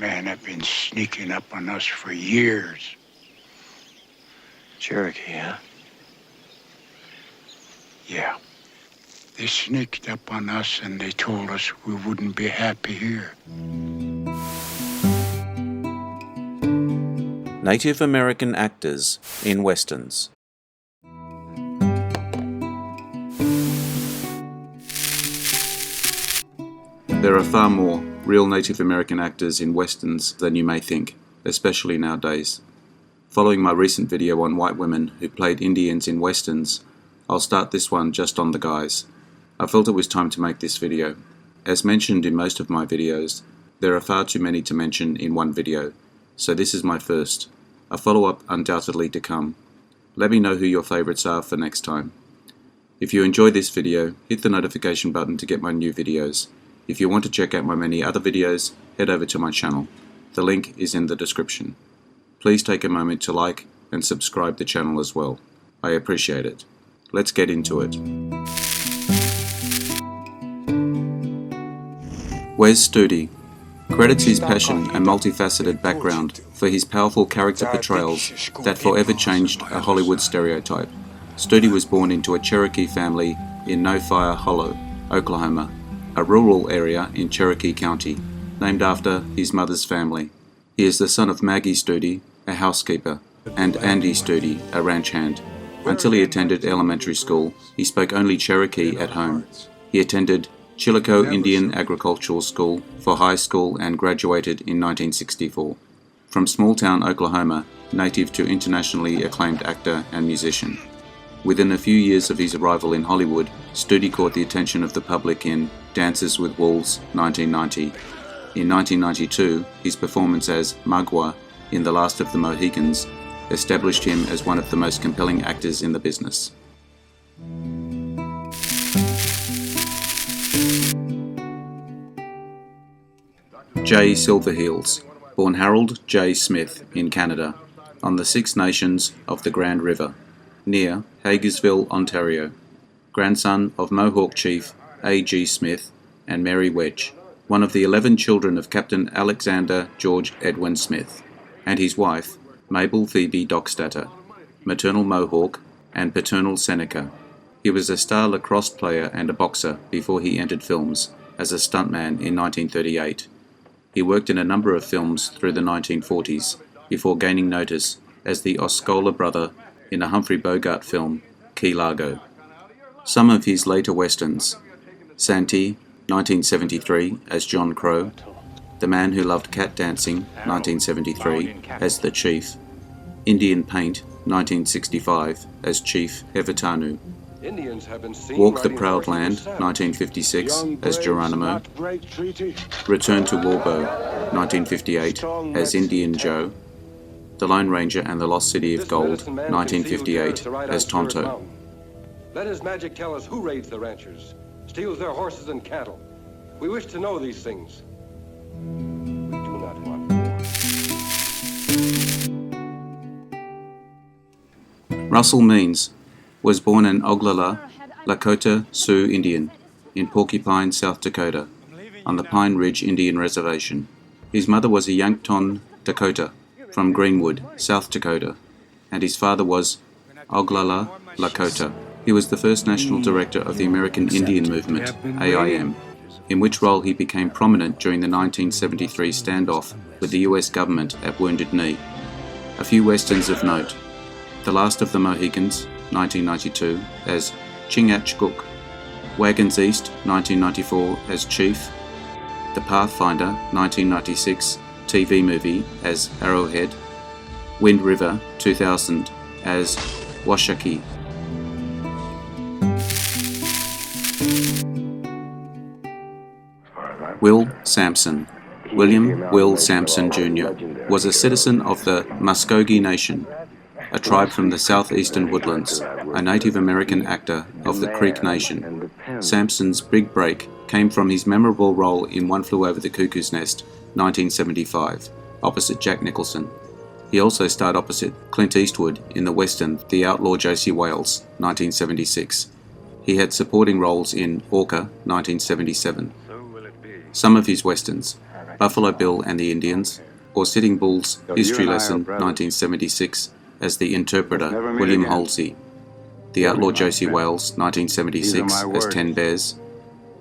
men have been sneaking up on us for years. Cherokee, huh? Yeah. They sneaked up on us and they told us we wouldn't be happy here. Native American actors in westerns. There are far more real Native American actors in westerns than you may think, especially nowadays. Following my recent video on white women who played Indians in westerns, I'll start this one just on the guys. I felt it was time to make this video. As mentioned in most of my videos, there are far too many to mention in one video, so this is my first. A follow-up undoubtedly to come. Let me know who your favourites are for next time. If you enjoyed this video, hit the notification button to get my new videos. If you want to check out my many other videos, head over to my channel. The link is in the description. Please take a moment to like and subscribe the channel as well. I appreciate it. Let's get into it. Wes Studi credits his passion and multifaceted background for his powerful character portrayals that forever changed a Hollywood stereotype. Studi was born into a Cherokee family in No Fire Hollow, Oklahoma, a rural area in Cherokee County, named after his mother's family. He is the son of Maggie Studi, a housekeeper, and Andy Studi, a ranch hand. Until he attended elementary school, he spoke only Cherokee at home. He attended Chillicothe Indian Agricultural School for high school and graduated in 1964. From small-town Oklahoma, native to internationally acclaimed actor and musician. Within a few years of his arrival in Hollywood, Studi caught the attention of the public in Dances with Wolves, 1990. In 1992, his performance as Magua in The Last of the Mohicans established him as one of the most compelling actors in the business. J. Silverheels, born Harold J. Smith in Canada, on the Six Nations of the Grand River, near Hagersville, Ontario, grandson of Mohawk Chief A. G. Smith and Mary Wedge, one of the 11 children of Captain Alexander George Edwin Smith, and his wife, Mabel Phoebe Dockstatter, maternal Mohawk and paternal Seneca. He was a star lacrosse player and a boxer before he entered films as a stuntman in 1938. He worked in a number of films through the 1940s before gaining notice as the Oscola brother in a Humphrey Bogart film, Key Largo. Some of his later westerns: Santee, 1973, as John Crow; The Man Who Loved Cat Dancing, 1973, as the Chief; Indian Paint, 1965, as Chief Hevatanu; Walk the Proud Land, 1956, as Geronimo; Return to Warbow, 1958, as Indian Joe; The Lone Ranger and the Lost City of Gold, 1958, as Tonto. Let his magic tell us who raids the ranchers, steals their horses and cattle. We wish to know these things. We do not want war. Russell Means was born an Oglala, Lakota Sioux Indian in Porcupine, South Dakota, on the Pine Ridge Indian Reservation. His mother was a Yankton Dakota from Greenwood, South Dakota, and his father was Oglala Lakota. He was the first national director of the American Indian Movement, AIM, in which role he became prominent during the 1973 standoff with the US government at Wounded Knee. A few westerns of note: The Last of the Mohicans, 1992, as Chingachgook; Wagons East, 1994, as Chief; The Pathfinder, 1996, TV movie, as Arrowhead; Wind River, 2000, as Washakie. Will Sampson. William Will Sampson Jr. was a citizen of the Muskogee Nation, a tribe from the southeastern woodlands, a Native American actor of the Creek Nation. Sampson's big break came from his memorable role in One Flew Over the Cuckoo's Nest, 1975, opposite Jack Nicholson. He also starred opposite Clint Eastwood in the western The Outlaw Josie Wales, 1976. He had supporting roles in Orca, 1977. Some of his westerns: Buffalo Bill and the Indians, or Sitting Bull's History Lesson 1976 as the interpreter William Halsey, The Outlaw Josie Wales 1976 as 10 Bears,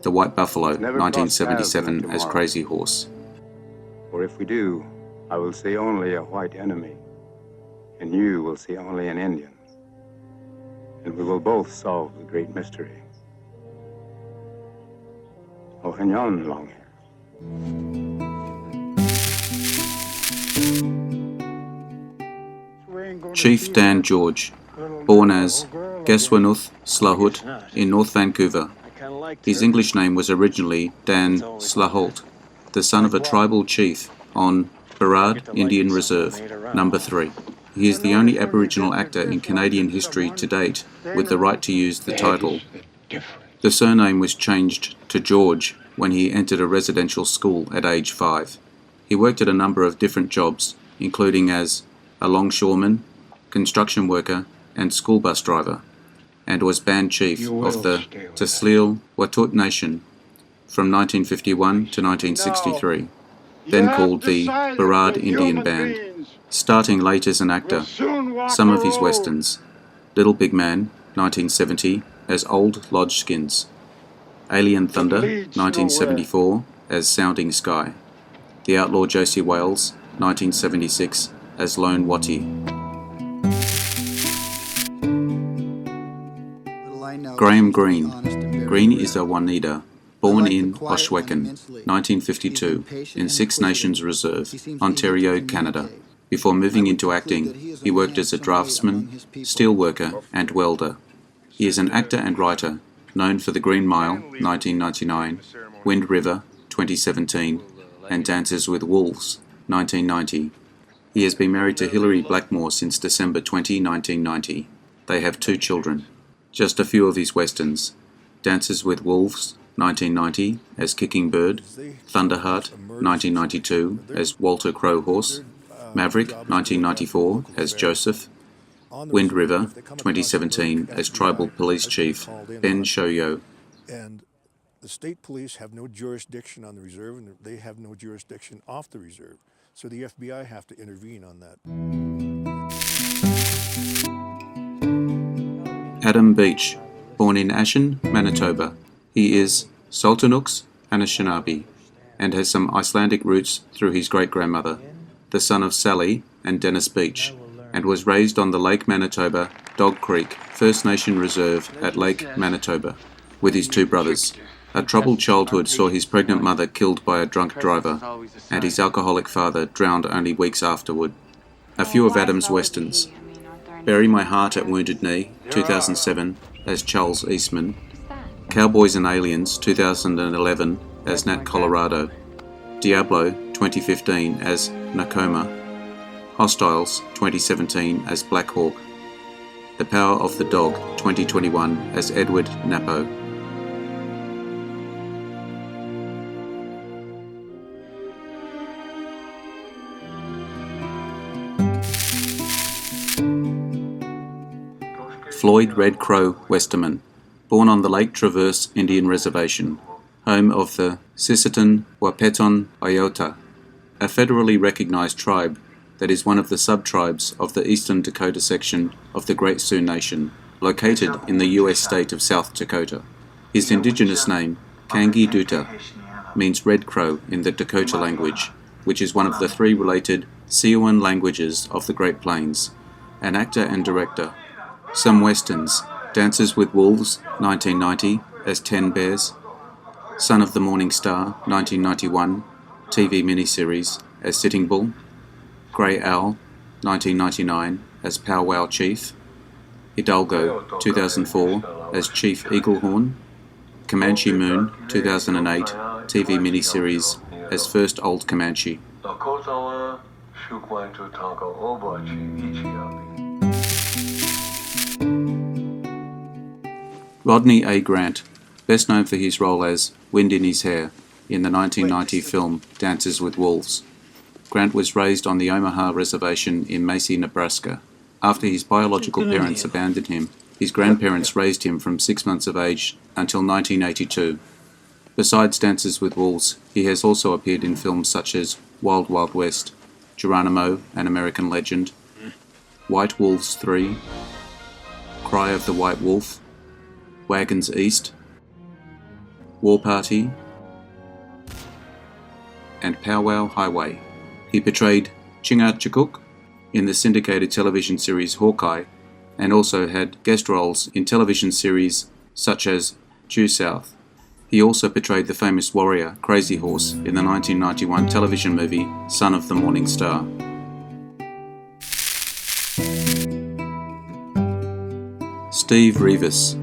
The White Buffalo 1977 as Crazy Horse. For if we do, I will see only a white enemy, and you will see only an Indian. And we will both solve the great mystery. Oh, Henyon Longhair. Chief Dan George, born as Geswanuth Slahut in North Vancouver. His English name was originally Dan Slaholt, the son of a tribal chief on Burrard Indian Reserve, number 3. He is the only Aboriginal actor in Canadian history to date with the right to use the title. The surname was changed to George when he entered a residential school at age 5. He worked at a number of different jobs, including as a longshoreman, construction worker, and school bus driver, and was band chief of the Tasleel Watut Nation from 1951 to 1963, then called the Burrard Indian Band. Starting late as an actor, some of his westerns: Little Big Man, 1970, as Old Lodge Skins; Alien Thunder, 1974, as Sounding Sky; The Outlaw Josie Wales, 1976, as Lone Watty. Graham Greene. Greene is a Oneida, born in Oshwekan, 1952, in Six Nations Reserve, Ontario, Canada. Before moving into acting, he worked as a draftsman, steelworker, and welder. He is an actor and writer, known for The Green Mile, 1999, Wind River, 2017, and Dances with Wolves, 1990. He has been married to Hilary Blackmore since December 20, 1990. They have 2 children. Just a few of his westerns: Dances with Wolves, 1990, as Kicking Bird; Thunderheart, 1992, as Walter Crowhorse; Maverick, 1994, as Joseph; Wind River, 2017, as Tribal Police Chief Ben Shoyo. And the state police have no jurisdiction on the reserve, and they have no jurisdiction off the reserve. So the FBI have to intervene on that. Adam Beach, born in Ashen, Manitoba. He is Sultanux Anishinaabe and has some Icelandic roots through his great-grandmother, the son of Sally and Dennis Beach, and was raised on the Lake Manitoba Dog Creek First Nation Reserve at Lake Manitoba with his 2 brothers. A troubled childhood saw his pregnant mother killed by a drunk driver, and his alcoholic father drowned only weeks afterward. A few of Adam's westerns: Bury My Heart at Wounded Knee, 2007, as Charles Eastman; Cowboys and Aliens, 2011, as Nat Colorado; Diablo, 2015, as Nakoma; Hostiles, 2017, as Black Hawk; The Power of the Dog, 2021, as Edward Napo. Floyd Red Crow Westerman, born on the Lake Traverse Indian Reservation, home of the Sisseton Wapeton Iota, a federally recognized tribe that is one of the sub-tribes of the Eastern Dakota section of the Great Sioux Nation, located in the U.S. state of South Dakota. His indigenous name, Kangi Duta, means red crow in the Dakota language, which is one of the 3 related Siouan languages of the Great Plains. An actor and director. Some westerns: Dances with Wolves, 1990, as 10 Bears; Son of the Morning Star, 1991, TV miniseries, as Sitting Bull; Grey Owl, 1999, as Pow Wow Chief; Hidalgo, 2004, as Chief Eaglehorn; Comanche Moon, 2008, TV miniseries, as First Old Comanche. Rodney A. Grant, best known for his role as Wind in His Hair in the 1990 film Dances with Wolves. Grant was raised on the Omaha Reservation in Macy, Nebraska. After his biological parents abandoned him, his grandparents raised him from 6 months of age until 1982. Besides Dances with Wolves, he has also appeared in films such as Wild Wild West, Geronimo, An American Legend, White Wolves 3, Cry of the White Wolf, Wagons East, War Party, and Powwow Highway. He portrayed Chingachgook in the syndicated television series Hawkeye, and also had guest roles in television series such as Due South. He also portrayed the famous warrior Crazy Horse in the 1991 television movie Son of the Morning Star. Steve Reevis,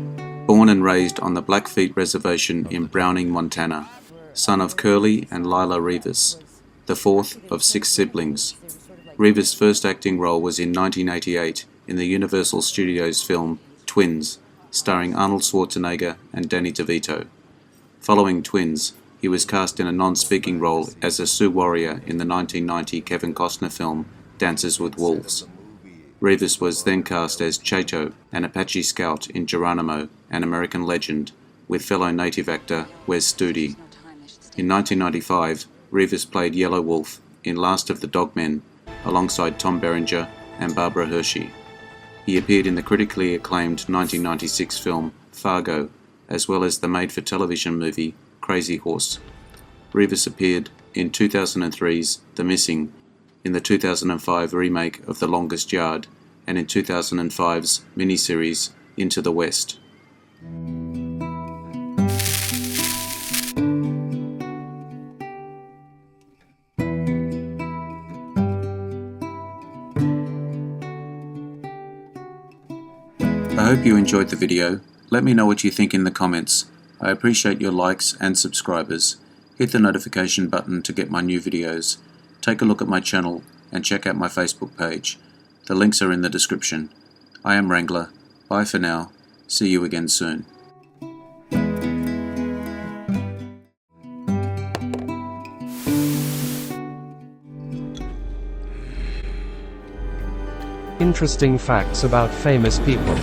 born and raised on the Blackfeet Reservation in Browning, Montana, son of Curly and Lila Reevis, the fourth of 6 siblings. Reevis' first acting role was in 1988 in the Universal Studios film Twins, starring Arnold Schwarzenegger and Danny DeVito. Following Twins, he was cast in a non-speaking role as a Sioux warrior in the 1990 Kevin Costner film Dances with Wolves. Reevis was then cast as Chato, an Apache scout in Geronimo, An American Legend, with fellow native actor Wes Studi. In 1995, Reevis played Yellow Wolf in Last of the Dogmen alongside Tom Berenger and Barbara Hershey. He appeared in the critically acclaimed 1996 film Fargo, as well as the made-for-television movie Crazy Horse. Reevis appeared in 2003's The Missing, in the 2005 remake of The Longest Yard, and in 2005's miniseries Into the West. I hope you enjoyed the video. Let me know what you think in the comments. I appreciate your likes and subscribers. Hit the notification button to get my new videos. Take a look at my channel and check out my Facebook page. The links are in the description. I am Wrangler. Bye for now. See you again soon. Interesting facts about famous people.